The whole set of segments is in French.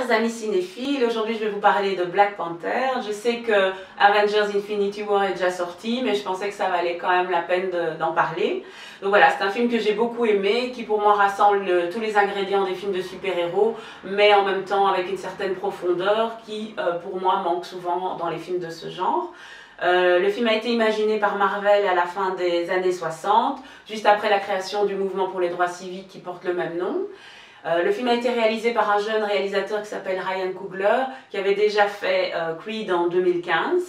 chers amis cinéphiles, aujourd'hui je vais vous parler de Black Panther. Je sais que Avengers Infinity War est déjà sorti, mais je pensais que ça valait quand même la peine d'en parler. Donc voilà, c'est un film que j'ai beaucoup aimé, qui pour moi rassemble tous les ingrédients des films de super-héros, mais en même temps avec une certaine profondeur qui pour moi manque souvent dans les films de ce genre. Le film a été imaginé par Marvel à la fin des années 60, juste après la création du mouvement pour les droits civiques qui porte le même nom. Le film a été réalisé par un jeune réalisateur qui s'appelle Ryan Coogler, qui avait déjà fait Creed en 2015.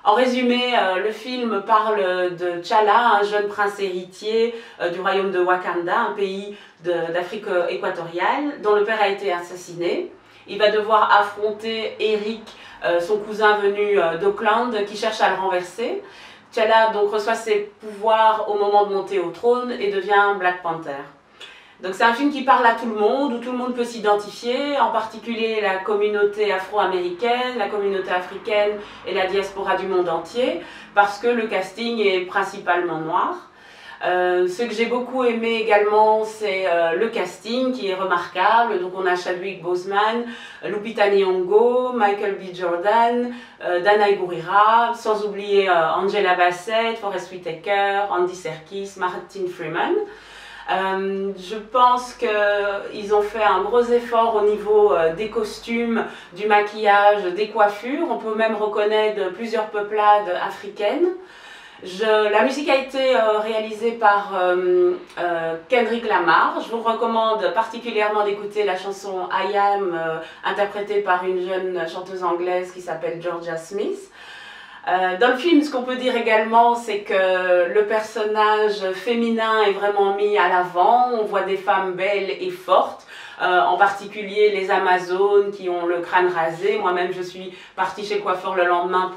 En résumé, le film parle de T'Challa, un jeune prince héritier du royaume de Wakanda, un pays d'Afrique équatoriale, dont le père a été assassiné. Il va devoir affronter Eric, son cousin venu d'Auckland, qui cherche à le renverser. T'Challa donc reçoit ses pouvoirs au moment de monter au trône et devient Black Panther. Donc c'est un film qui parle à tout le monde, où tout le monde peut s'identifier, en particulier la communauté afro-américaine, la communauté africaine et la diaspora du monde entier, parce que le casting est principalement noir. Ce que j'ai beaucoup aimé également, c'est le casting qui est remarquable. Donc on a Chadwick Boseman, Lupita Nyong'o, Michael B. Jordan, Danai Gurira, sans oublier Angela Bassett, Forest Whitaker, Andy Serkis, Martin Freeman. Je pense qu'ils ont fait un gros effort au niveau des costumes, du maquillage, des coiffures. On peut même reconnaître plusieurs peuplades africaines. La musique a été réalisée par Kendrick Lamar. Je vous recommande particulièrement d'écouter la chanson I Am, interprétée par une jeune chanteuse anglaise qui s'appelle Georgia Smith. Dans le film, ce qu'on peut dire également, c'est que le personnage féminin est vraiment mis à l'avant. On voit des femmes belles et fortes, en particulier les Amazones qui ont le crâne rasé. Moi-même, je suis partie chez le coiffeur le lendemain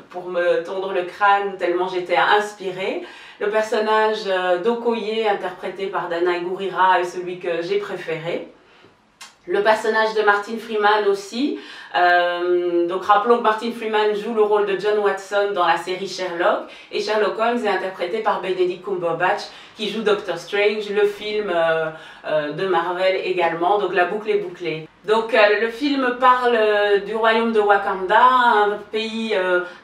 pour me tondre le crâne, tellement j'étais inspirée. Le personnage d'Okoye, interprété par Danai Gurira, est celui que j'ai préféré. Le personnage de Martin Freeman aussi. Donc rappelons que Martin Freeman joue le rôle de John Watson dans la série Sherlock, et Sherlock Holmes est interprété par Benedict Cumberbatch qui joue Doctor Strange, le film de Marvel également, donc la boucle est bouclée. Donc le film parle du royaume de Wakanda, un pays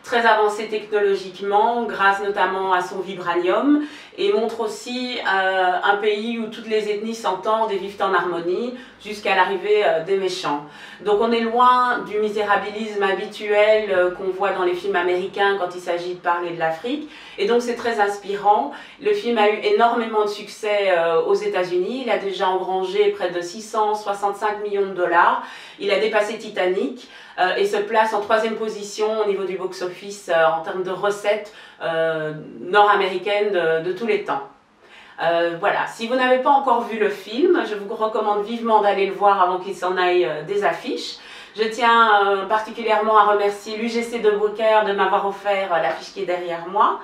très avancé technologiquement grâce notamment à son vibranium, et montre aussi un pays où toutes les ethnies s'entendent et vivent en harmonie jusqu'à l'arrivée des méchants. Donc on est loin du misérabilisme habituel qu'on voit dans les films américains quand il s'agit de parler de l'Afrique, et donc c'est très inspirant. Le film a eu énormément de succès aux États-Unis. Il a déjà engrangé près de 665 millions de dollars. Il a dépassé Titanic et se place en 3e position au niveau du box-office en termes de recettes nord-américaines de tous les temps. Voilà, si vous n'avez pas encore vu le film, je vous recommande vivement d'aller le voir avant qu'il s'en aille des affiches. Je tiens particulièrement à remercier l'UGC de Brucker de m'avoir offert l'affiche qui est derrière moi.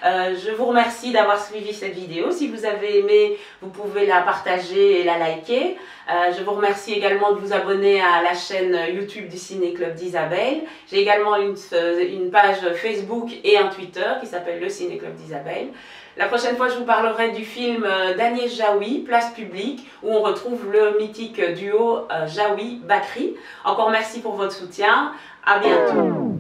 Je vous remercie d'avoir suivi cette vidéo. Si vous avez aimé, vous pouvez la partager et la liker. Je vous remercie également de vous abonner à la chaîne YouTube du Ciné Club d'Isabelle. J'ai également une page Facebook et un Twitter qui s'appelle le Ciné Club d'Isabelle. La prochaine fois, je vous parlerai du film d'Agnès Jaoui, Place publique, où on retrouve le mythique duo Jaoui-Bakri. Encore merci pour votre soutien. À bientôt.